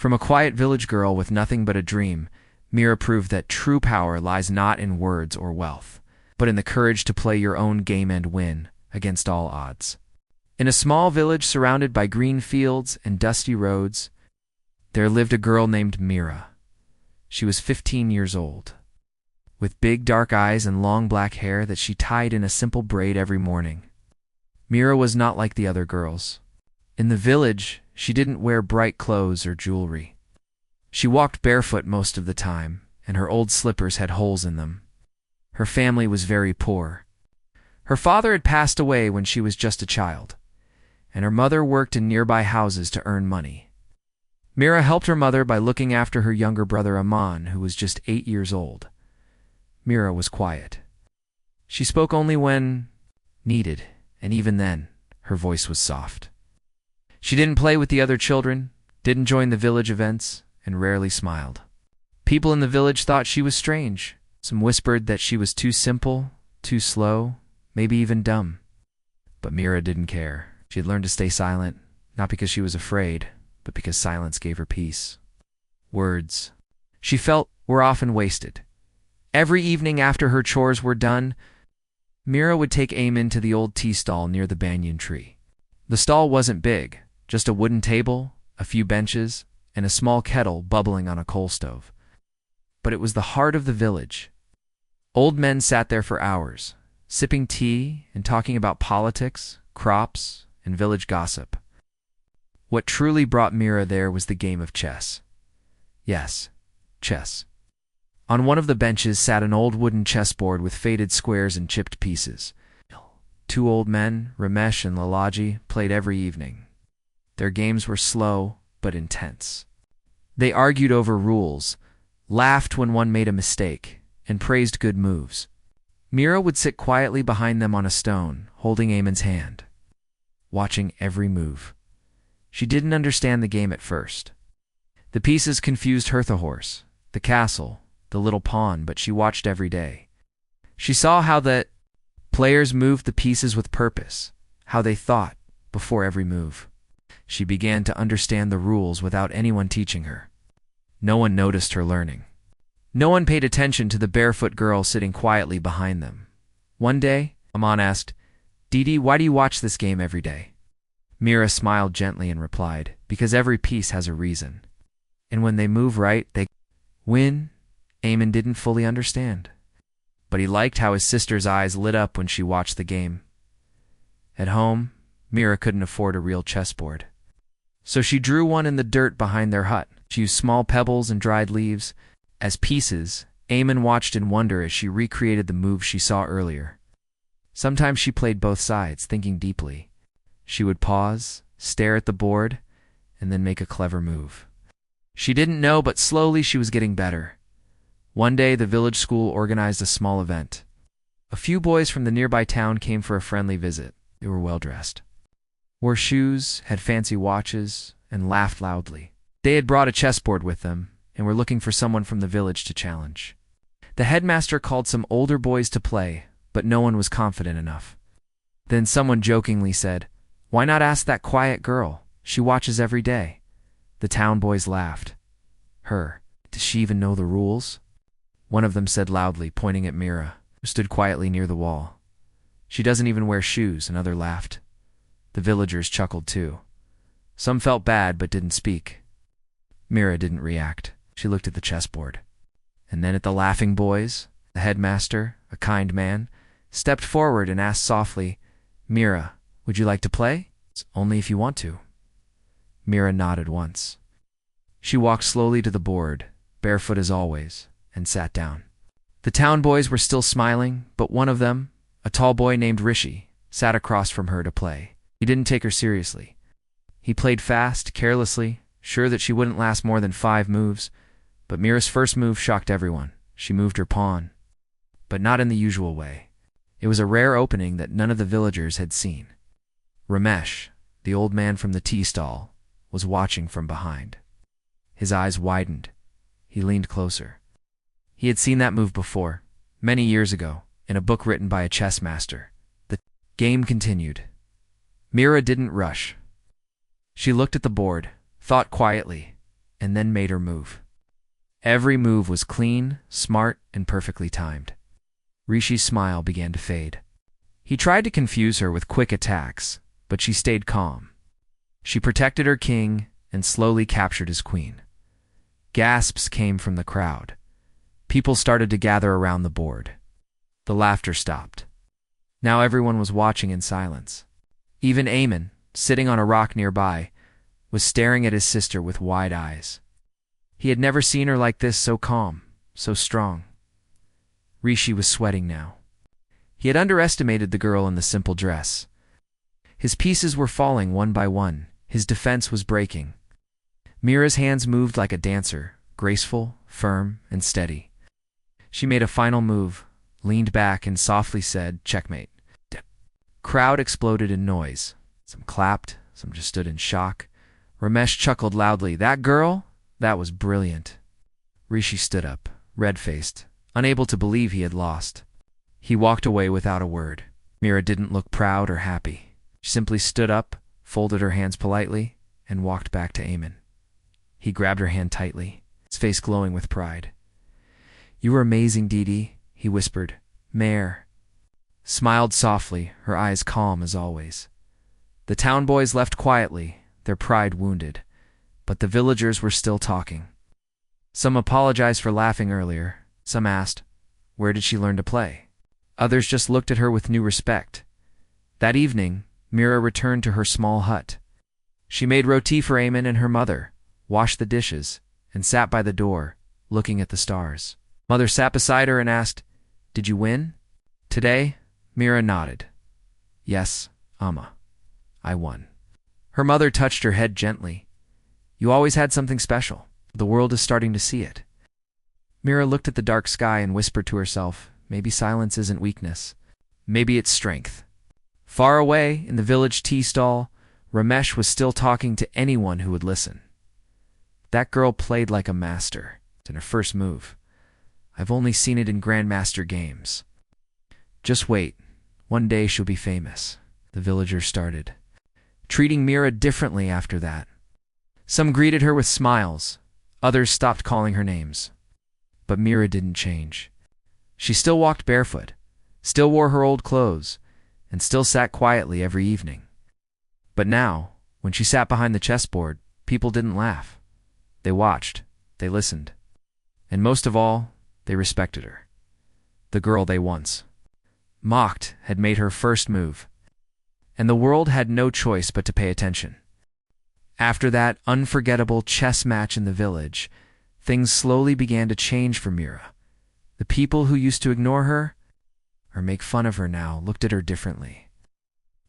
From a quiet village girl with nothing but a dream, Mira proved that true power lies not in words or wealth, but in the courage to play your own game and win against all odds. In a small village surrounded by green fields and dusty roads, there lived a girl named Mira. She was 15 years old, with big dark eyes and long black hair that she tied in a simple braid every morning. Mira was not like the other girls. In the village, she didn't wear bright clothes or jewelry. She walked barefoot most of the time, and her old slippers had holes in them. Her family was very poor. Her father had passed away when she was just a child, and her mother worked in nearby houses to earn money. Mira helped her mother by looking after her younger brother Aman, who was just 8 years old. Mira was quiet. She spoke only when needed, and even then, her voice was soft. She didn't play with the other children, didn't join the village events, and rarely smiled. People in the village thought she was strange. Some whispered that she was too simple, too slow, maybe even dumb. But Mira didn't care. She had learned to stay silent, not because she was afraid, but because silence gave her peace. Words, she felt, were often wasted. Every evening after her chores were done, Mira would take Amen to the old tea stall near the banyan tree. The stall wasn't big, just a wooden table, a few benches, and a small kettle bubbling on a coal stove. But it was the heart of the village. Old men sat there for hours, sipping tea and talking about politics, crops, and village gossip. What truly brought Mira there was the game of chess. Yes, chess. On one of the benches sat an old wooden chessboard with faded squares and chipped pieces. 2 old men, Ramesh and Lalaji, played every evening. Their games were slow but intense. They argued over rules, laughed when one made a mistake, and praised good moves. Mira would sit quietly behind them on a stone, holding Amen's hand, watching every move. She didn't understand the game at first. The pieces confused her, the horse, the castle, the little pawn, but she watched every day. She saw how the players moved the pieces with purpose, how they thought before every move. She began to understand the rules without anyone teaching her. No one noticed her learning. No one paid attention to the barefoot girl sitting quietly behind them. One day, Aman asked, "Didi, why do you watch this game every day?" Mira smiled gently and replied, "Because every piece has a reason. And when they move right, they win." Amen didn't fully understand, but he liked how his sister's eyes lit up when she watched the game. At home, Mira couldn't afford a real chessboard, so she drew one in the dirt behind their hut. She used small pebbles and dried leaves as pieces. Amen watched in wonder as she recreated the moves she saw earlier. Sometimes she played both sides, thinking deeply. She would pause, stare at the board, and then make a clever move. She didn't know, but slowly she was getting better. One day, the village school organized a small event. A few boys from the nearby town came for a friendly visit. They were well-dressed, wore shoes, had fancy watches, and laughed loudly. They had brought a chessboard with them and were looking for someone from the village to challenge. The headmaster called some older boys to play, but no one was confident enough. Then someone jokingly said, "Why not ask that quiet girl? She watches every day." The town boys laughed. "Her? Does she even know the rules?" One of them said loudly, pointing at Mira, who stood quietly near the wall. "She doesn't even wear shoes," another laughed. The villagers chuckled too. Some felt bad but didn't speak. Mira didn't react. She looked at the chessboard, and then at the laughing boys. The headmaster, a kind man, stepped forward and asked softly, "Mira, would you like to play?" "It's only if you want to." Mira nodded once. She walked slowly to the board, barefoot as always, and sat down. The town boys were still smiling, but one of them, a tall boy named Rishi, sat across from her to play. He didn't take her seriously. He played fast, carelessly, sure that she wouldn't last more than 5 moves, but Mira's first move shocked everyone. She moved her pawn, but not in the usual way. It was a rare opening that none of the villagers had seen. Ramesh, the old man from the tea stall, was watching from behind. His eyes widened. He leaned closer. He had seen that move before, many years ago, in a book written by a chess master. The game continued. Mira didn't rush. She looked at the board, thought quietly, and then made her move. Every move was clean, smart, and perfectly timed. Rishi's smile began to fade. He tried to confuse her with quick attacks, but she stayed calm. She protected her king and slowly captured his queen. Gasps came from the crowd. People started to gather around the board. The laughter stopped. Now everyone was watching in silence. Even Aemon, sitting on a rock nearby, was staring at his sister with wide eyes. He had never seen her like this, so calm, so strong. Rishi was sweating now. He had underestimated the girl in the simple dress. His pieces were falling one by one. His defense was breaking. Mira's hands moved like a dancer, graceful, firm, and steady. She made a final move, leaned back, and softly said, "Checkmate." Crowd exploded in noise. Some clapped, some just stood in shock. Ramesh chuckled loudly. "That girl? That was brilliant." Rishi stood up, red-faced, unable to believe he had lost. He walked away without a word. Mira didn't look proud or happy. She simply stood up, folded her hands politely, and walked back to Aemon. He grabbed her hand tightly, his face glowing with pride. "You were amazing, Didi," he whispered. "Mayor." Smiled softly, her eyes calm as always. The town boys left quietly, their pride wounded, but the villagers were still talking. Some apologized for laughing earlier. Some asked, where did she learn to play? Others just looked at her with new respect. That evening, Mira returned to her small hut. She made roti for Aemon and her mother, washed the dishes, and sat by the door, looking at the stars. Mother sat beside her and asked, "Did you win?" Today, Mira nodded. "Yes, Amma, I won." Her mother touched her head gently. "You always had something special. The world is starting to see it." Mira looked at the dark sky and whispered to herself, maybe silence isn't weakness. Maybe it's strength. Far away, in the village tea stall, Ramesh was still talking to anyone who would listen. "That girl played like a master. In her first move. I've only seen it in Grandmaster games. Just wait. One day she'll be famous." The villagers started treating Mira differently after that. Some greeted her with smiles. Others stopped calling her names. But Mira didn't change. She still walked barefoot, still wore her old clothes, and still sat quietly every evening. But now, when she sat behind the chessboard, people didn't laugh. They watched, they listened, and most of all, they respected her. The girl they once mocked had made her first move, and the world had no choice but to pay attention. After that unforgettable chess match in the village, things slowly began to change for Mira. The people who used to ignore her or make fun of her now looked at her differently.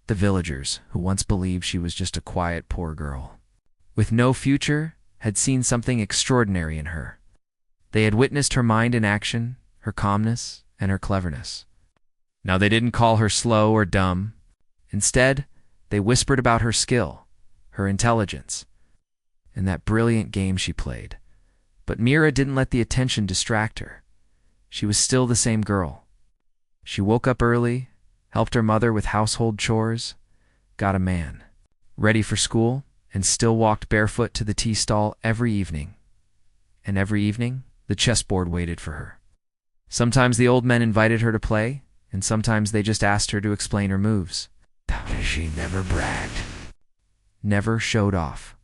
The villagers, who once believed she was just a quiet, poor girl with no future, had seen something extraordinary in her. They had witnessed her mind in action, her calmness, and her cleverness. Now they didn't call her slow or dumb. Instead, they whispered about her skill, her intelligence, and that brilliant game she played. But Mira didn't let the attention distract her. She was still the same girl. She woke up early, helped her mother with household chores, got a man ready for school, and still walked barefoot to the tea stall every evening. And every evening, the chessboard waited for her. Sometimes the old men invited her to play, and sometimes they just asked her to explain her moves. She never bragged, never showed off.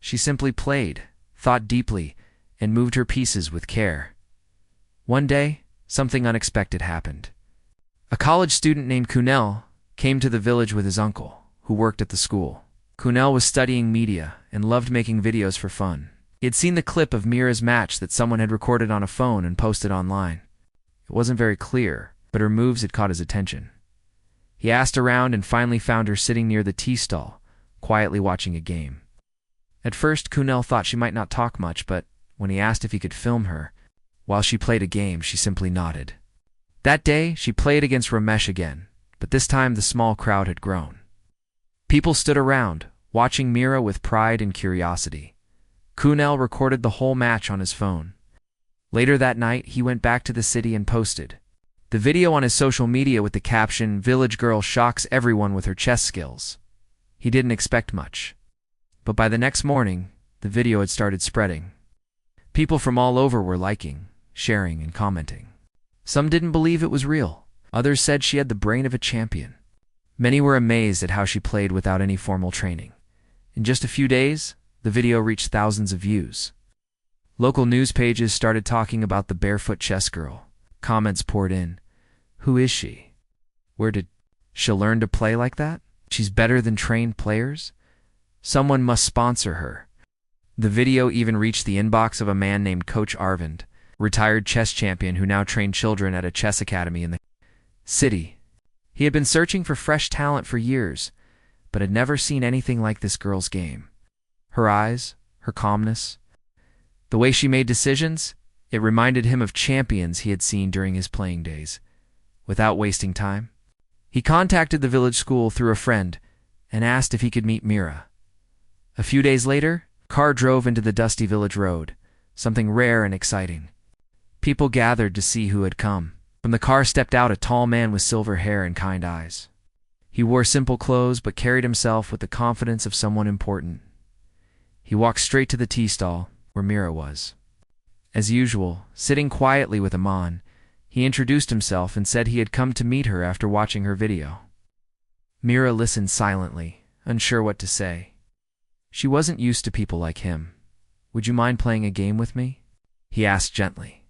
She simply played, thought deeply, and moved her pieces with care. One day, something unexpected happened. A college student named Kunal came to the village with his uncle, who worked at the school. Kunal was studying media and loved making videos for fun. He had seen the clip of Mira's match that someone had recorded on a phone and posted online. It wasn't very clear, but her moves had caught his attention. He asked around and finally found her sitting near the tea stall, quietly watching a game. At first, Kunal thought she might not talk much, but when he asked if he could film her while she played a game, she simply nodded. That day, she played against Ramesh again, but this time the small crowd had grown. People stood around, watching Mira with pride and curiosity. Kunal recorded the whole match on his phone. Later that night, he went back to the city and posted the video on his social media with the caption, "Village girl shocks everyone with her chess skills." He didn't expect much. But by the next morning, the video had started spreading. People from all over were liking, sharing, and commenting. Some didn't believe it was real. Others said she had the brain of a champion. Many were amazed at how she played without any formal training. In just a few days, the video reached thousands of views. Local news pages started talking about the barefoot chess girl. Comments poured in. Who is she? Where did she learn to play like that? She's better than trained players? Someone must sponsor her. The video even reached the inbox of a man named Coach Arvind, retired chess champion who now trained children at a chess academy in the city. He had been searching for fresh talent for years, but had never seen anything like this girl's game. Her eyes, her calmness, the way she made decisions, it reminded him of champions he had seen during his playing days. Without wasting time, he contacted the village school through a friend and asked if he could meet Mira. A few days later, a car drove into the dusty village road, something rare and exciting. People gathered to see who had come. From the car stepped out a tall man with silver hair and kind eyes. He wore simple clothes but carried himself with the confidence of someone important. He walked straight to the tea stall where Mira was. As usual, sitting quietly with Aman, he introduced himself and said he had come to meet her after watching her video. Mira listened silently, unsure what to say. She wasn't used to people like him. "Would you mind playing a game with me?" he asked gently.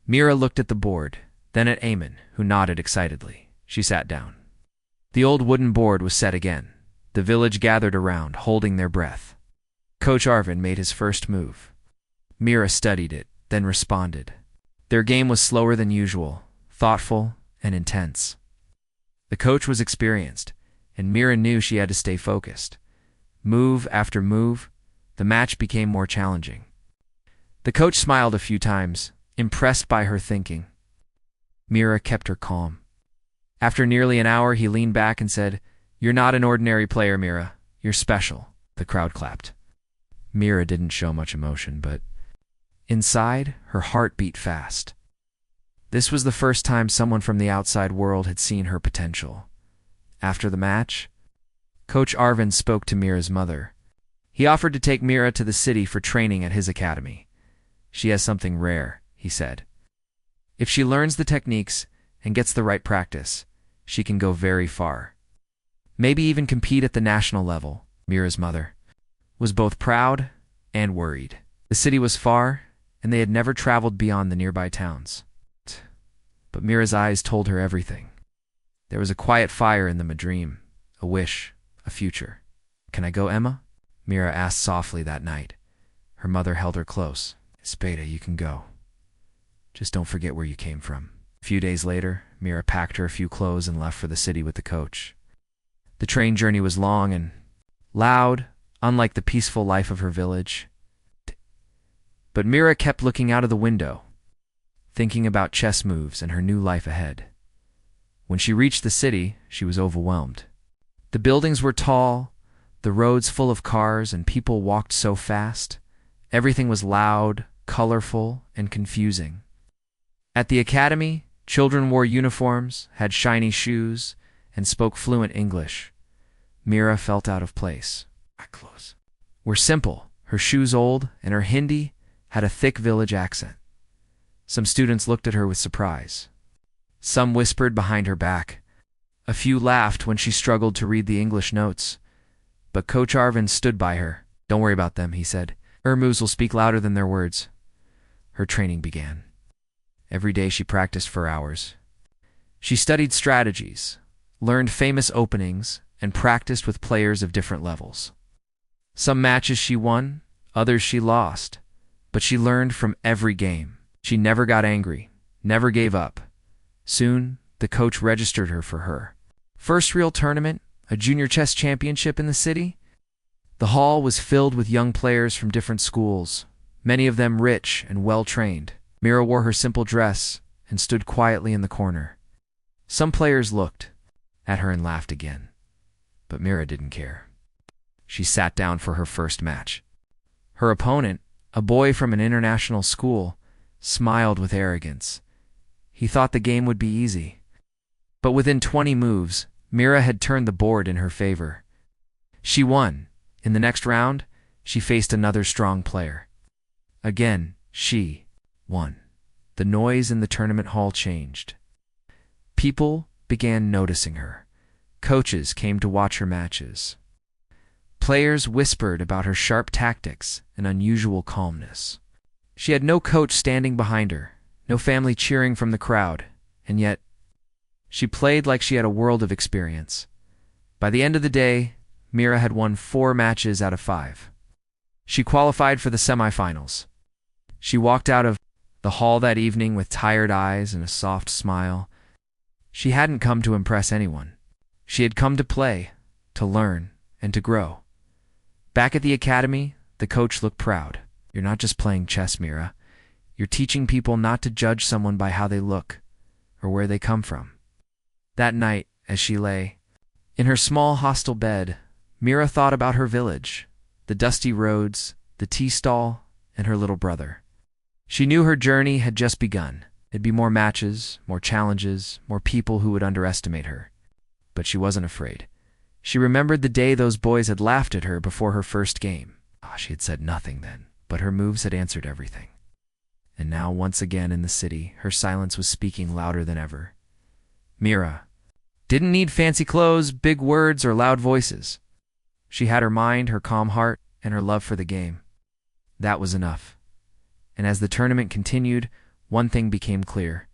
Mira looked at the board, then at Eamon, who nodded excitedly. She sat down. The old wooden board was set again. The village gathered around, holding their breath. Coach Arvind made his first move. Mira studied it, then responded. Their game was slower than usual, thoughtful and intense. The coach was experienced, and Mira knew she had to stay focused. Move after move, the match became more challenging. The coach smiled a few times, impressed by her thinking. Mira kept her calm. After nearly an hour, he leaned back and said, "You're not an ordinary player, Mira. You're special." The crowd clapped. Mira didn't show much emotion, but inside, her heart beat fast. This was the first time someone from the outside world had seen her potential. After the match, Coach Arvind spoke to Mira's mother. He offered to take Mira to the city for training at his academy. "She has something rare," he said. "If she learns the techniques and gets the right practice, she can go very far. Maybe even compete at the national level." Mira's mother was both proud and worried. The city was far, and they had never traveled beyond the nearby towns. But Mira's eyes told her everything. There was a quiet fire in them, a dream, a wish, a future. "Can I go, Emma?" Mira asked softly that night. Her mother held her close. "Espada, you can go. Just don't forget where you came from." A few days later, Mira packed her a few clothes and left for the city with the coach. The train journey was long and loud, unlike the peaceful life of her village. But Mira kept looking out of the window, thinking about chess moves and her new life ahead. When she reached the city, she was overwhelmed. The buildings were tall, the roads full of cars, and people walked so fast. Everything was loud, colorful, and confusing. At the academy, children wore uniforms, had shiny shoes, and spoke fluent English. Mira felt out of place. "My clothes were simple, her shoes old, and her Hindi had a thick village accent. Some students looked at her with surprise. Some whispered behind her back. A few laughed when she struggled to read the English notes. But Coach Arvind stood by her. "Don't worry about them," he said. "Her moves will speak louder than their words." Her training began. Every day she practiced for hours. She studied strategies, learned famous openings, and practiced with players of different levels. Some matches she won, others she lost, but she learned from every game. She never got angry, never gave up. Soon, the coach registered her for her first real tournament, a junior chess championship in the city. The hall was filled with young players from different schools, many of them rich and well-trained. Mira wore her simple dress and stood quietly in the corner. Some players looked at her and laughed again, but Mira didn't care. She sat down for her first match. Her opponent, a boy from an international school, smiled with arrogance. He thought the game would be easy. But within 20 moves, Mira had turned the board in her favor. She won. In the next round, she faced another strong player. Again, she won. The noise in the tournament hall changed. People began noticing her. Coaches came to watch her matches. Players whispered about her sharp tactics and unusual calmness. She had no coach standing behind her, no family cheering from the crowd, and yet she played like she had a world of experience. By the end of the day, Mira had won 4 matches out of 5. She qualified for the semifinals. She walked out of the hall that evening with tired eyes and a soft smile. She hadn't come to impress anyone. She had come to play, to learn, and to grow. Back at the academy, the coach looked proud. "You're not just playing chess, Mira. You're teaching people not to judge someone by how they look or where they come from." That night, as she lay in her small hostel bed, Mira thought about her village, the dusty roads, the tea stall, and her little brother. She knew her journey had just begun. There'd be more matches, more challenges, more people who would underestimate her. But she wasn't afraid. She remembered the day those boys had laughed at her before her first game. She had said nothing then, but her moves had answered everything. And now, once again in the city, her silence was speaking louder than ever. Mira didn't need fancy clothes, big words, or loud voices. She had her mind, her calm heart, and her love for the game. That was enough. And as the tournament continued, one thing became clear.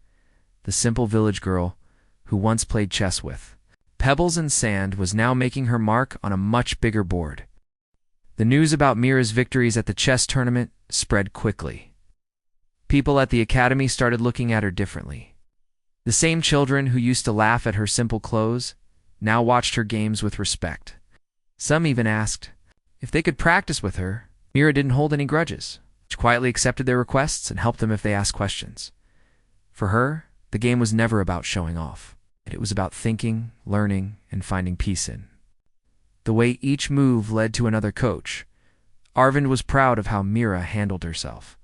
The simple village girl who once played chess with pebbles and sand was now making her mark on a much bigger board. The news about Mira's victories at the chess tournament spread quickly. People at the academy started looking at her differently. The same children who used to laugh at her simple clothes now watched her games with respect. Some even asked if they could practice with her. Mira didn't hold any grudges. She quietly accepted their requests and helped them if they asked questions. For her, the game was never about showing off. It was about thinking, learning, and finding peace in. The way each move led to another coach, Arvind was proud of how Mira handled herself.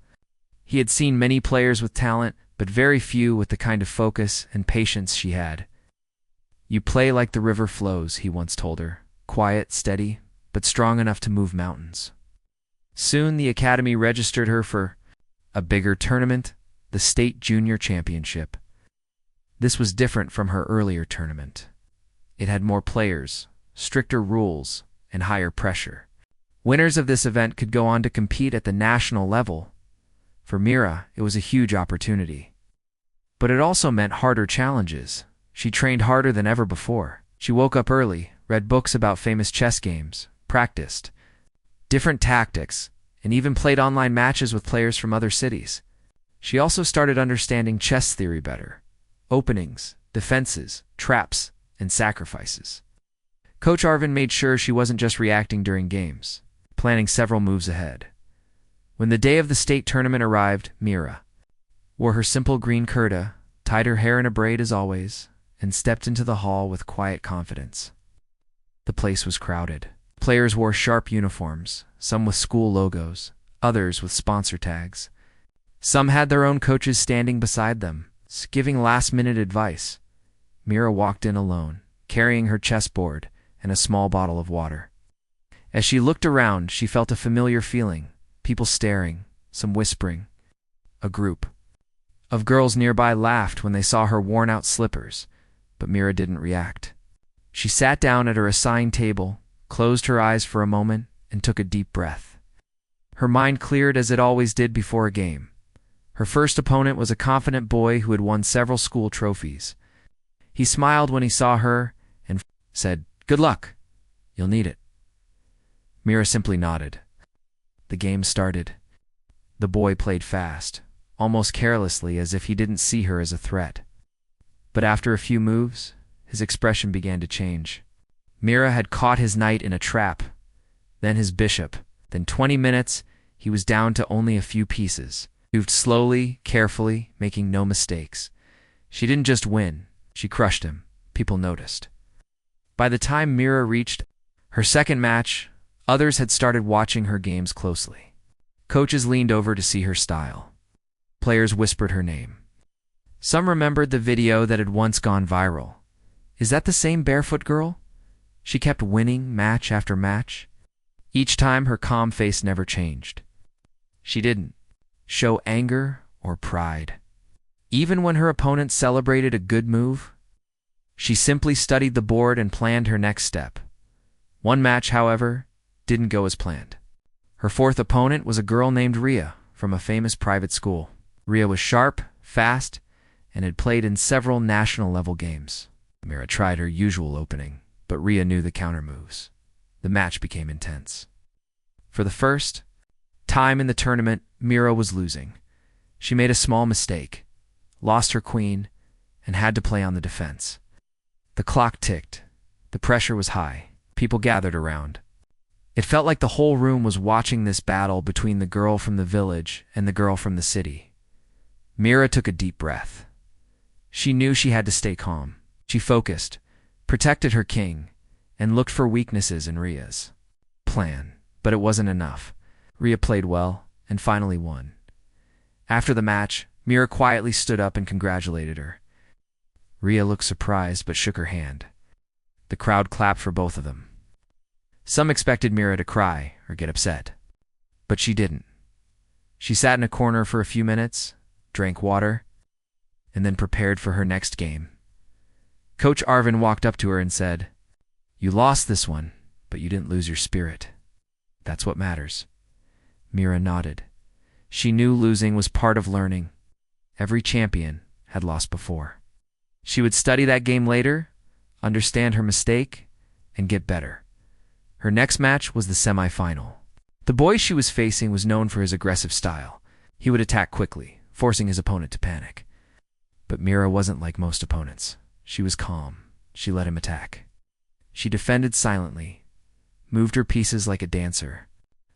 He had seen many players with talent, but very few with the kind of focus and patience she had. "You play like the river flows," he once told her. "Quiet, steady, but strong enough to move mountains." Soon the academy registered her for a bigger tournament, the State Junior Championship. This was different from her earlier tournament. It had more players, stricter rules, and higher pressure. Winners of this event could go on to compete at the national level. For Mira, it was a huge opportunity. But it also meant harder challenges. She trained harder than ever before. She woke up early, read books about famous chess games, practiced different tactics, and even played online matches with players from other cities. She also started understanding chess theory better: openings, defenses, traps, and sacrifices. Coach Arvind made sure she wasn't just reacting during games, planning several moves ahead. When the day of the state tournament arrived, Mira wore her simple green kurta, tied her hair in a braid as always, and stepped into the hall with quiet confidence. The place was crowded. Players wore sharp uniforms, some with school logos, others with sponsor tags. Some had their own coaches standing beside them, giving last-minute advice. Mira walked in alone, carrying her chessboard and a small bottle of water. As she looked around, she felt a familiar feeling: people staring, some whispering. A group of girls nearby laughed when they saw her worn-out slippers, but Mira didn't react. She sat down at her assigned table, closed her eyes for a moment, and took a deep breath. Her mind cleared as it always did before a game. Her first opponent was a confident boy who had won several school trophies. He smiled when he saw her and said, "Good luck. You'll need it." Mira simply nodded. The game started. The boy played fast, almost carelessly, as if he didn't see her as a threat. But after a few moves, his expression began to change. Mira had caught his knight in a trap, then his bishop. Then 20 minutes, he was down to only a few pieces. Moved slowly, carefully, making no mistakes. She didn't just win, she crushed him. People noticed. By the time Mira reached her second match, others had started watching her games closely. Coaches leaned over to see her style. Players whispered her name. Some remembered the video that had once gone viral. "Is that the same barefoot girl?" She kept winning match after match. Each time, her calm face never changed. She didn't. show anger, or pride. Even when her opponent celebrated a good move, she simply studied the board and planned her next step. One match, however, didn't go as planned. Her fourth opponent was a girl named Ria from a famous private school. Ria was sharp, fast, and had played in several national-level games. Mira tried her usual opening, but Ria knew the counter moves. The match became intense. For the first time in the tournament, Mira was losing. She made a small mistake, lost her queen, and had to play on the defense. The clock ticked. The pressure was high. People gathered around. It felt like the whole room was watching this battle between the girl from the village and the girl from the city. Mira took a deep breath. She knew she had to stay calm. She focused, protected her king, and looked for weaknesses in Ria's plan. But it wasn't enough. Ria played well and finally won. After the match, Mira quietly stood up and congratulated her. Ria looked surprised but shook her hand. The crowd clapped for both of them. Some expected Mira to cry or get upset, but she didn't. She sat in a corner for a few minutes, drank water, and then prepared for her next game. Coach Arvind walked up to her and said, "You lost this one, but you didn't lose your spirit. That's what matters." Mira nodded. She knew losing was part of learning. Every champion had lost before. She would study that game later, understand her mistake, and get better. Her next match was the semi-final. The boy she was facing was known for his aggressive style. He would attack quickly, forcing his opponent to panic. But Mira wasn't like most opponents. She was calm. She let him attack. She defended silently, moved her pieces like a dancer.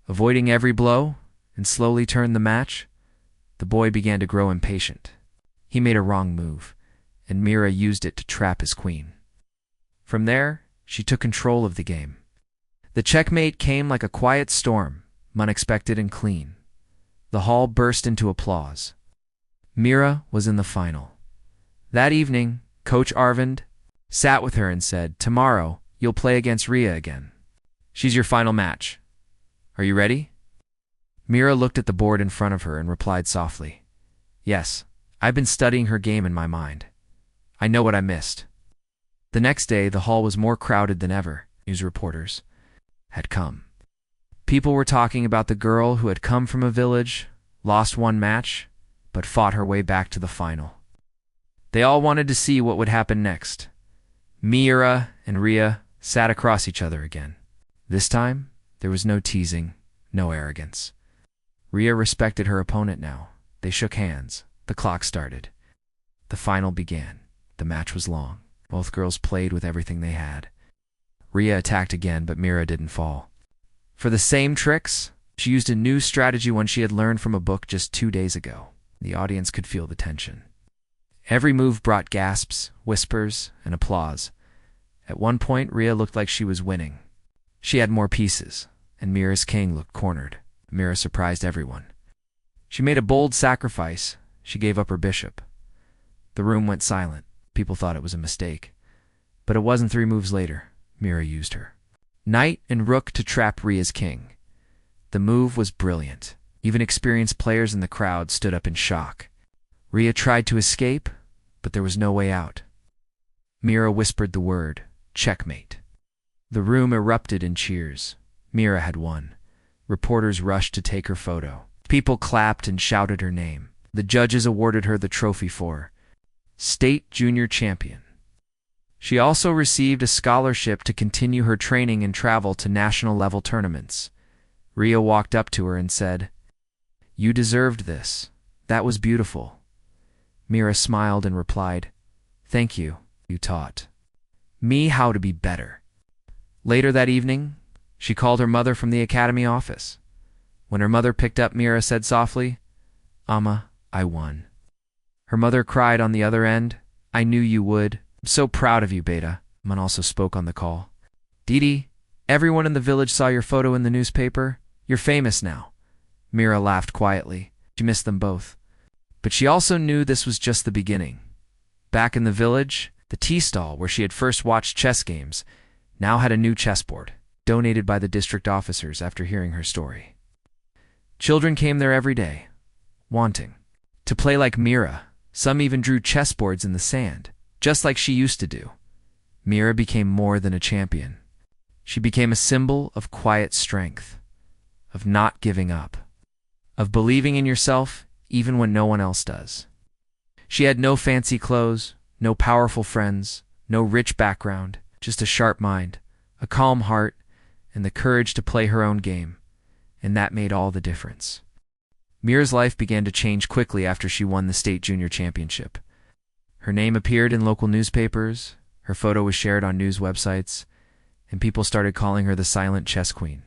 Avoiding every blow and slowly turned the match, the boy began to grow impatient. He made a wrong move, and Mira used it to trap his queen. From there, she took control of the game. The checkmate came like a quiet storm, unexpected and clean. The hall burst into applause. Mira was in the final. That evening, Coach Arvind sat with her and said, "Tomorrow, you'll play against Ria again. She's your final match. Are you ready?" Mira looked at the board in front of her and replied softly, "Yes, I've been studying her game in my mind. I know what I missed." The next day, the hall was more crowded than ever. News reporters had come. People were talking about the girl who had come from a village, lost one match, but fought her way back to the final. They all wanted to see what would happen next. Mira and Ria sat across each other again. This time, there was no teasing, no arrogance. Ria respected her opponent now. They shook hands. The clock started. The final began. The match was long. Both girls played with everything they had. Ria attacked again, but Mira didn't fall. For the same tricks, she used a new strategy one she had learned from a book just 2 days ago. The audience could feel the tension. Every move brought gasps, whispers, and applause. At one point, Ria looked like she was winning. She had more pieces, and Mira's king looked cornered. Mira surprised everyone. She made a bold sacrifice. She gave up her bishop. The room went silent. People thought it was a mistake. But it wasn't 3 moves later. Mira used her knight and rook to trap Ria's king. The move was brilliant. Even experienced players in the crowd stood up in shock. Ria tried to escape, but there was no way out. Mira whispered the word, "Checkmate." The room erupted in cheers. Mira had won. Reporters rushed to take her photo. People clapped and shouted her name. The judges awarded her the trophy for State Junior Champion. She also received a scholarship to continue her training and travel to national-level tournaments. Ria walked up to her and said, "You deserved this. That was beautiful." Mira smiled and replied, "Thank you. You taught me how to be better." Later that evening, she called her mother from the academy office. When her mother picked up, Mira said softly, "Amma, I won." Her mother cried on the other end, "I knew you would. I'm so proud of you, Beta." Man also spoke on the call. "Didi, everyone in the village saw your photo in the newspaper. You're famous now." Mira laughed quietly. She missed them both. But she also knew this was just the beginning. Back in the village, the tea stall where she had first watched chess games now had a new chessboard, donated by the district officers after hearing her story. Children came there every day, wanting to play like Mira. Some even drew chessboards in the sand, just like she used to do. Mira became more than a champion. She became a symbol of quiet strength, of not giving up, of believing in yourself even when no one else does. She had no fancy clothes, no powerful friends, no rich background, just a sharp mind, a calm heart, and the courage to play her own game, and that made all the difference. Mira's life began to change quickly after she won the state junior championship. Her name appeared in local newspapers, her photo was shared on news websites, and people started calling her the silent chess queen.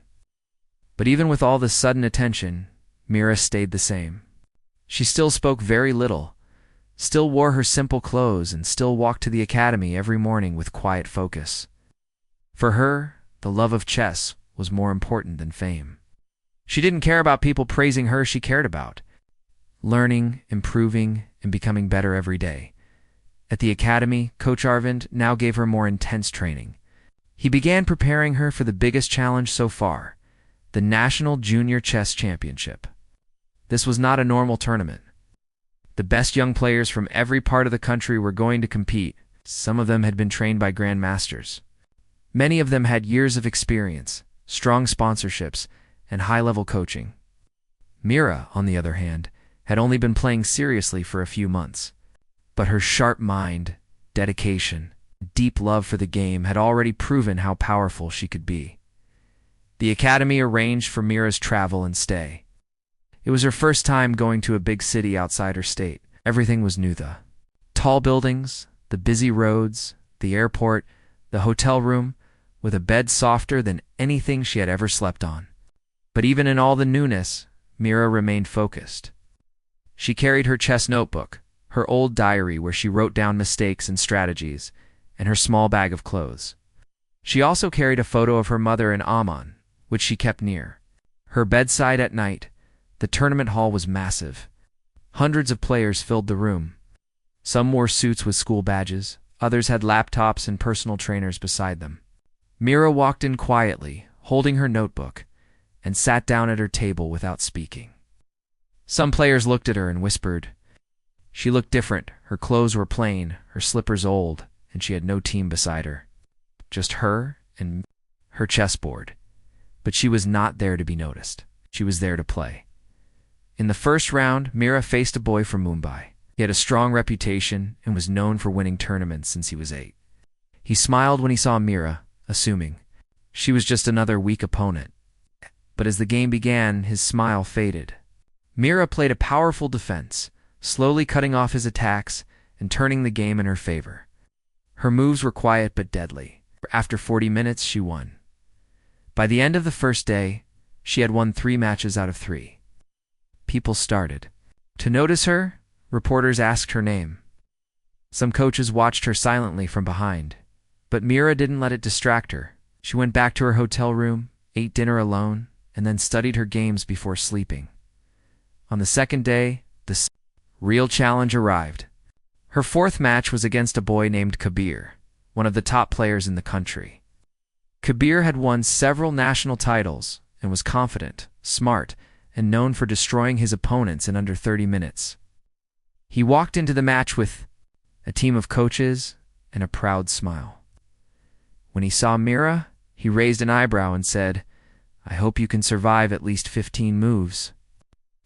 But even with all this sudden attention, Mira stayed the same. She still spoke very little, still wore her simple clothes, and still walked to the academy every morning with quiet focus. For her, the love of chess was more important than fame. She didn't care about people praising her, she cared about learning, improving, and becoming better every day. At the academy, Coach Arvind now gave her more intense training. He began preparing her for the biggest challenge so far, the National Junior Chess Championship. This was not a normal tournament. The best young players from every part of the country were going to compete. Some of them had been trained by grandmasters. Many of them had years of experience, strong sponsorships, and high-level coaching. Mira, on the other hand, had only been playing seriously for a few months. But her sharp mind, dedication, deep love for the game had already proven how powerful she could be. The academy arranged for Mira's travel and stay. It was her first time going to a big city outside her state. Everything was new. The tall buildings, the busy roads, the airport, the hotel room, with a bed softer than anything she had ever slept on. But even in all the newness, Mira remained focused. She carried her chess notebook, her old diary where she wrote down mistakes and strategies, and her small bag of clothes. She also carried a photo of her mother and Aman, which she kept near her bedside at night. The tournament hall was massive. Hundreds of players filled the room. Some wore suits with school badges, others had laptops and personal trainers beside them. Mira walked in quietly, holding her notebook, and sat down at her table without speaking. Some players looked at her and whispered. She looked different. Her clothes were plain, her slippers old, and she had no team beside her. Just her and her chessboard. But she was not there to be noticed. She was there to play. In the first round, Mira faced a boy from Mumbai. He had a strong reputation and was known for winning tournaments since he was 8. He smiled when he saw Mira, assuming she was just another weak opponent. But as the game began, his smile faded. Mira played a powerful defense, slowly cutting off his attacks and turning the game in her favor. Her moves were quiet but deadly. After 40 minutes, she won. By the end of the first day, she had won 3 matches out of 3. People started to notice her. Reporters asked her name. Some coaches watched her silently from behind. But Mira didn't let it distract her. She went back to her hotel room, ate dinner alone, and then studied her games before sleeping. On the second day, the real challenge arrived. Her 4th match was against a boy named Kabir, one of the top players in the country. Kabir had won several national titles and was confident, smart, and known for destroying his opponents in under 30 minutes. He walked into the match with a team of coaches and a proud smile. When he saw Mira, he raised an eyebrow and said, "I hope you can survive at least 15 moves."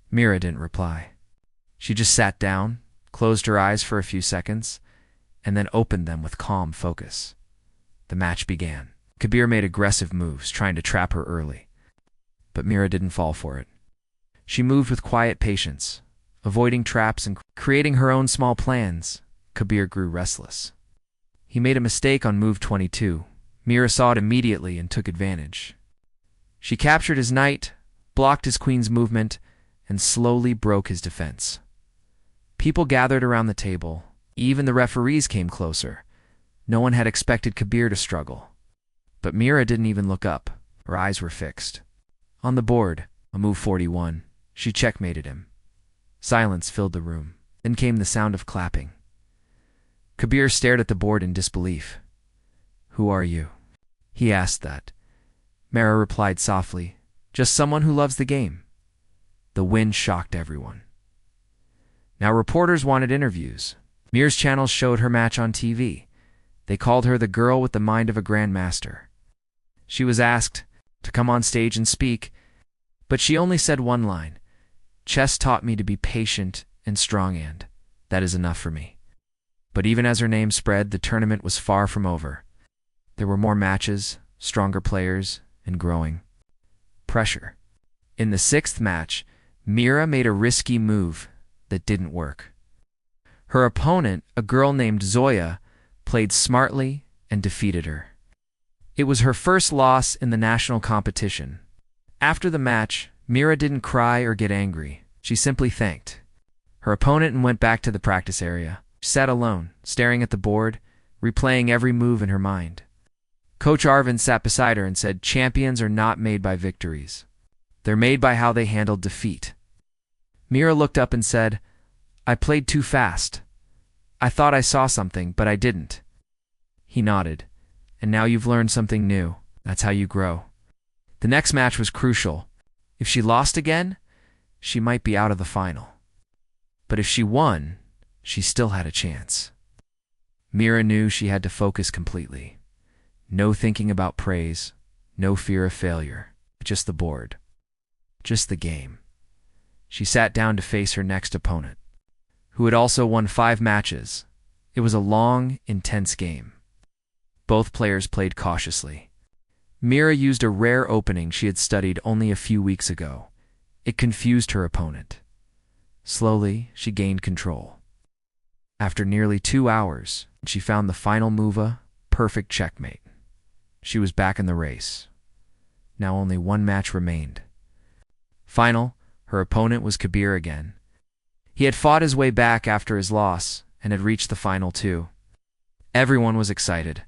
Mira didn't reply. She just sat down, closed her eyes for a few seconds, and then opened them with calm focus. The match began. Kabir made aggressive moves, trying to trap her early. But Mira didn't fall for it. She moved with quiet patience, avoiding traps and creating her own small plans. Kabir grew restless. He made a mistake on move 22. Mira saw it immediately and took advantage. She captured his knight, blocked his queen's movement, and slowly broke his defense. People gathered around the table. Even the referees came closer. No one had expected Kabir to struggle. But Mira didn't even look up. Her eyes were fixed. On the board, on move 41, she checkmated him. Silence filled the room. Then came the sound of clapping. Kabir stared at the board in disbelief. "Who are you?" he asked that. Mira replied softly, "Just someone who loves the game." The win shocked everyone. Now reporters wanted interviews. Mir's channels showed her match on TV. They called her the girl with the mind of a grandmaster. She was asked to come on stage and speak, but she only said one line: "Chess taught me to be patient and strong, and that is enough for me." But even as her name spread, the tournament was far from over. There were more matches, stronger players, and growing pressure. In the sixth match, Mira made a risky move that didn't work. Her opponent, a girl named Zoya, played smartly and defeated her. It was her first loss in the national competition. After the match, Mira didn't cry or get angry. She simply thanked her opponent and went back to the practice area. She sat alone, staring at the board, replaying every move in her mind. Coach Arvind sat beside her and said, "Champions are not made by victories. They're made by how they handled defeat." Mira looked up and said, "I played too fast. I thought I saw something, but I didn't." He nodded. "And now you've learned something new. That's how you grow." The next match was crucial. If she lost again, she might be out of the final. But if she won, she still had a chance. Mira knew she had to focus completely. No thinking about praise, no fear of failure, just the board, just the game. She sat down to face her next opponent, who had also won 5 matches. It was a long, intense game. Both players played cautiously. Mira used a rare opening she had studied only a few weeks ago. It confused her opponent. Slowly, she gained control. After nearly 2 hours, she found the final move a perfect checkmate. She was back in the race. Now only one match remained. Final, her opponent was Kabir again. He had fought his way back after his loss and had reached the final too. Everyone was excited.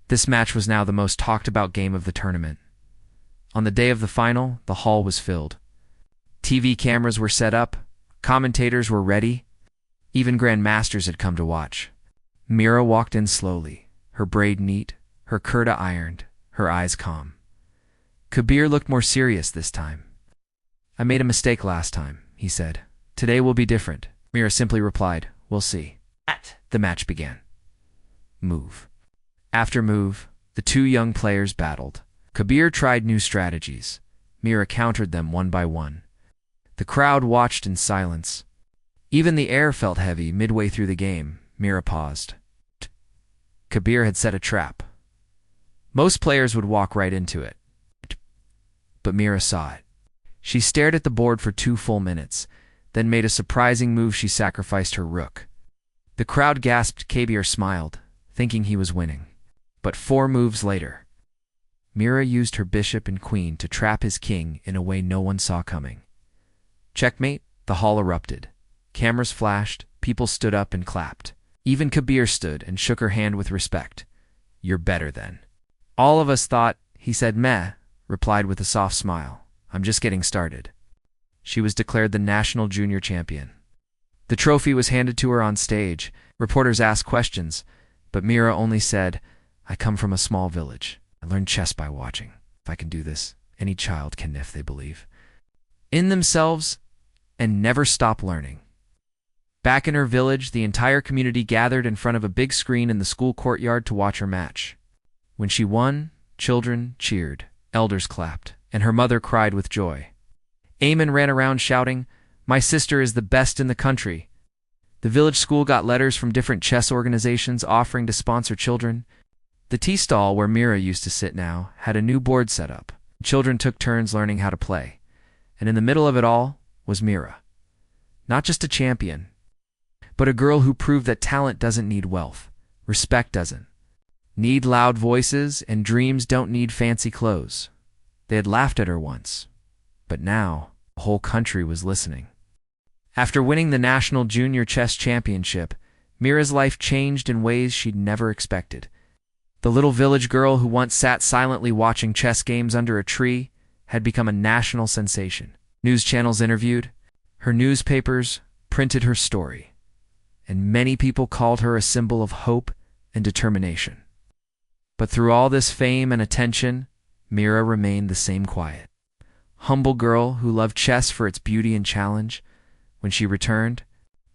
This match was now the most talked about game of the tournament. On the day of the final, the hall was filled. TV cameras were set up, commentators were ready, even grandmasters had come to watch. Mira walked in slowly, her braid neat, her kurta ironed, her eyes calm. Kabir looked more serious this time. "I made a mistake last time," he said. "Today will be different." Mira simply replied, "We'll see." The match began. Move after move, the two young players battled. Kabir tried new strategies. Mira countered them one by one. The crowd watched in silence. Even the air felt heavy midway through the game. Mira paused. Kabir had set a trap. Most players would walk right into it. But Mira saw it. She stared at the board for 2 full minutes, then made a surprising move. She sacrificed her rook. The crowd gasped. Kabir smiled, thinking he was winning. But 4 moves later, Mira used her bishop and queen to trap his king in a way no one saw coming. Checkmate, the hall erupted. Cameras flashed, people stood up and clapped. Even Kabir stood and shook her hand with respect. "You're better then." "All of us thought," he said. "Meh," replied with a soft smile. "I'm just getting started." She was declared the national junior champion. The trophy was handed to her on stage. Reporters asked questions, but Mira only said, "I come from a small village. I learned chess by watching. If I can do this, any child can if they believe in themselves and never stop learning." Back in her village, the entire community gathered in front of a big screen in the school courtyard to watch her match. When she won, children cheered, elders clapped, and her mother cried with joy. Eamon ran around shouting, "My sister is the best in the country." The village school got letters from different chess organizations offering to sponsor children. The tea stall where Mira used to sit now had a new board set up. Children took turns learning how to play. And in the middle of it all was Mira. Not just a champion, but a girl who proved that talent doesn't need wealth, respect doesn't need loud voices, and dreams don't need fancy clothes. They had laughed at her once, but now the whole country was listening. After winning the National Junior Chess Championship, Mira's life changed in ways she'd never expected. The little village girl who once sat silently watching chess games under a tree had become a national sensation. News channels interviewed, her newspapers printed her story, and many people called her a symbol of hope and determination. But through all this fame and attention, Mira remained the same quiet, humble girl who loved chess for its beauty and challenge. When she returned,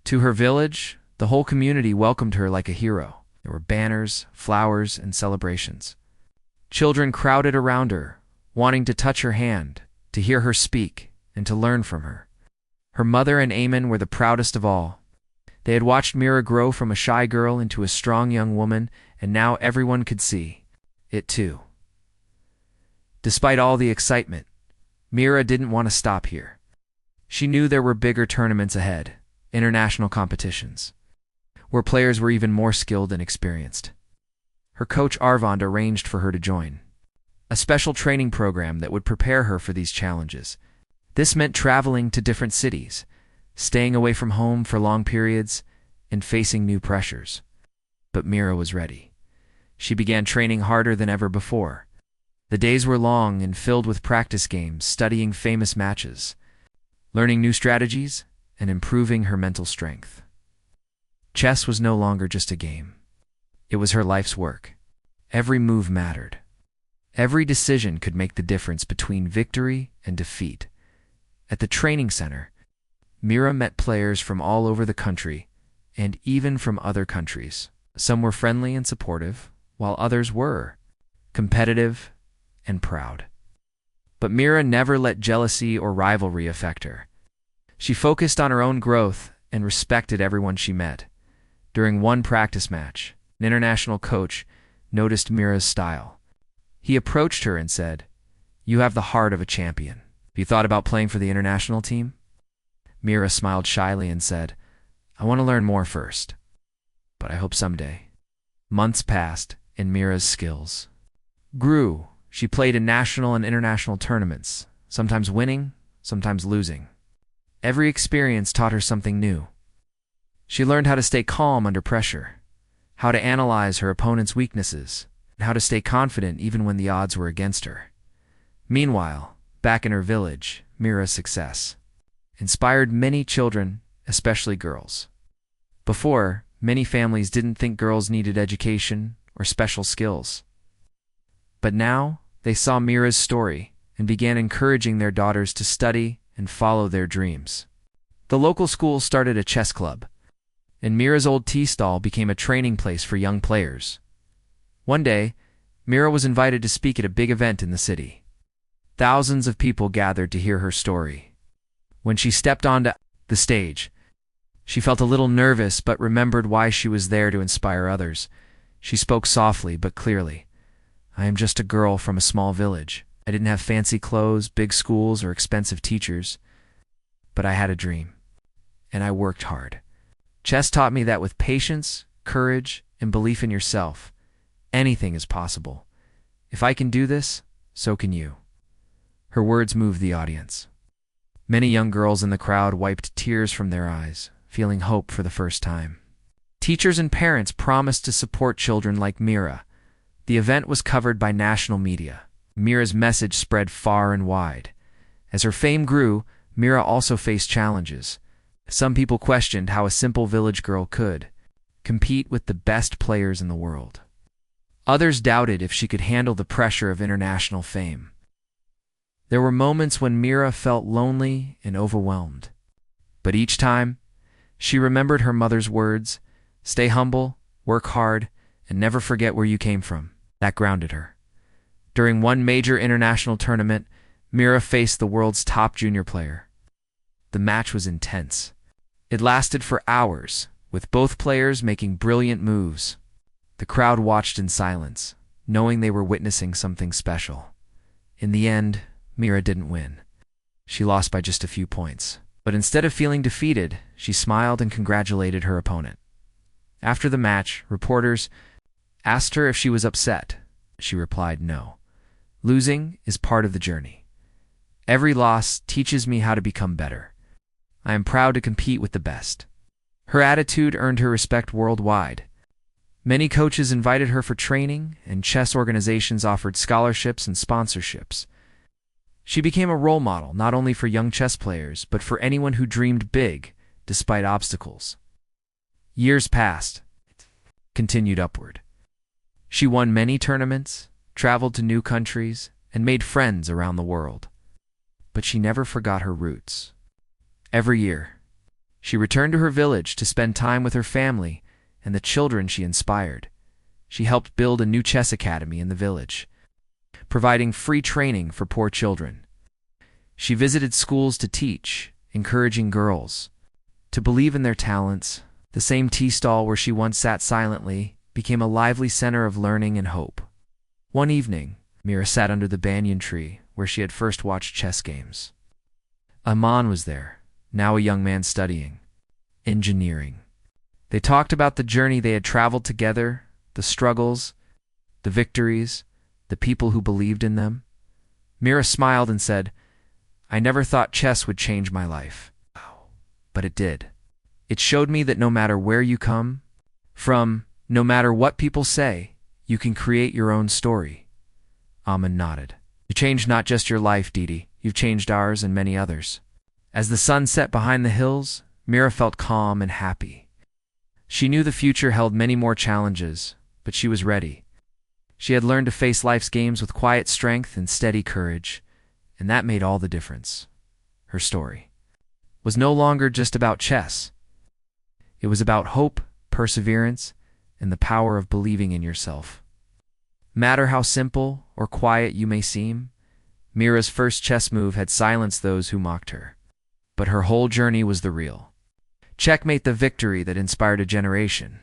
To her village, the whole community welcomed her like a hero. There were banners, flowers, and celebrations. Children crowded around her, wanting to touch her hand, to hear her speak, and to learn from her. Her mother and Eamon were the proudest of all. They had watched Mira grow from a shy girl into a strong young woman, and now everyone could see it too. Despite all the excitement, Mira didn't want to stop here. She knew there were bigger tournaments ahead, international competitions, where players were even more skilled and experienced. Her coach Arvand arranged for her to join a special training program that would prepare her for these challenges. This meant traveling to different cities, staying away from home for long periods, and facing new pressures. But Mira was ready. She began training harder than ever before. The days were long and filled with practice games, studying famous matches, learning new strategies, and improving her mental strength. Chess was no longer just a game. It was her life's work. Every move mattered. Every decision could make the difference between victory and defeat. At the training center, Mira met players from all over the country, and even from other countries. Some were friendly and supportive, while others were competitive and proud. But Mira never let jealousy or rivalry affect her. She focused on her own growth and respected everyone she met. During one practice match, an international coach noticed Mira's style. He approached her and said, "You have the heart of a champion. Have you thought about playing for the international team?" Mira smiled shyly and said, "I want to learn more first, but I hope someday." Months passed, and Mira's skills grew. She played in national and international tournaments, sometimes winning, sometimes losing. Every experience taught her something new. She learned how to stay calm under pressure, how to analyze her opponent's weaknesses, and how to stay confident even when the odds were against her. Meanwhile, back in her village, Mira's success inspired many children, especially girls. Before, many families didn't think girls needed education or special skills. But now, they saw Mira's story and began encouraging their daughters to study and follow their dreams. The local school started a chess club, and Mira's old tea stall became a training place for young players. One day, Mira was invited to speak at a big event in the city. Thousands of people gathered to hear her story. When she stepped onto the stage, she felt a little nervous but remembered why she was there to inspire others. She spoke softly but clearly. "I am just a girl from a small village. I didn't have fancy clothes, big schools, or expensive teachers. But I had a dream, and I worked hard. Chess taught me that with patience, courage, and belief in yourself, anything is possible. If I can do this, so can you." Her words moved the audience. Many young girls in the crowd wiped tears from their eyes, feeling hope for the first time. Teachers and parents promised to support children like Mira. The event was covered by national media. Mira's message spread far and wide. As her fame grew, Mira also faced challenges. Some people questioned how a simple village girl could compete with the best players in the world. Others doubted if she could handle the pressure of international fame. There were moments when Mira felt lonely and overwhelmed. But each time, she remembered her mother's words, "Stay humble, work hard, and never forget where you came from." That grounded her. During one major international tournament, Mira faced the world's top junior player. The match was intense. It lasted for hours, with both players making brilliant moves. The crowd watched in silence, knowing they were witnessing something special. In the end, Mira didn't win. She lost by just a few points. But instead of feeling defeated, she smiled and congratulated her opponent. After the match, reporters asked her if she was upset. She replied, "No. Losing is part of the journey. Every loss teaches me how to become better. I am proud to compete with the best." Her attitude earned her respect worldwide. Many coaches invited her for training, and chess organizations offered scholarships and sponsorships. She became a role model not only for young chess players, but for anyone who dreamed big despite obstacles. Years passed, continued upward. She won many tournaments, traveled to new countries, and made friends around the world. But she never forgot her roots. Every year, She returned to her village to spend time with her family and the children she inspired. She helped build a new chess academy in the village, providing free training for poor children. She visited schools to teach, encouraging girls to believe in their talents. The same tea stall where she once sat silently became a lively center of learning and hope. One evening, Mira sat under the banyan tree where she had first watched chess games. Aman was there, now a young man studying engineering. They talked about the journey they had traveled together, the struggles, the victories, the people who believed in them. Mira smiled and said, "I never thought chess would change my life. But it did. It showed me that no matter where you come from, no matter what people say, you can create your own story." Aman nodded. "You changed not just your life, Didi. You've changed ours and many others." As the sun set behind the hills, Mira felt calm and happy. She knew the future held many more challenges, but she was ready. She had learned to face life's games with quiet strength and steady courage, and that made all the difference. Her story was no longer just about chess. It was about hope, perseverance, and the power of believing in yourself. Matter how simple or quiet you may seem, Mira's first chess move had silenced those who mocked her. But her whole journey was the real checkmate, the victory that inspired a generation.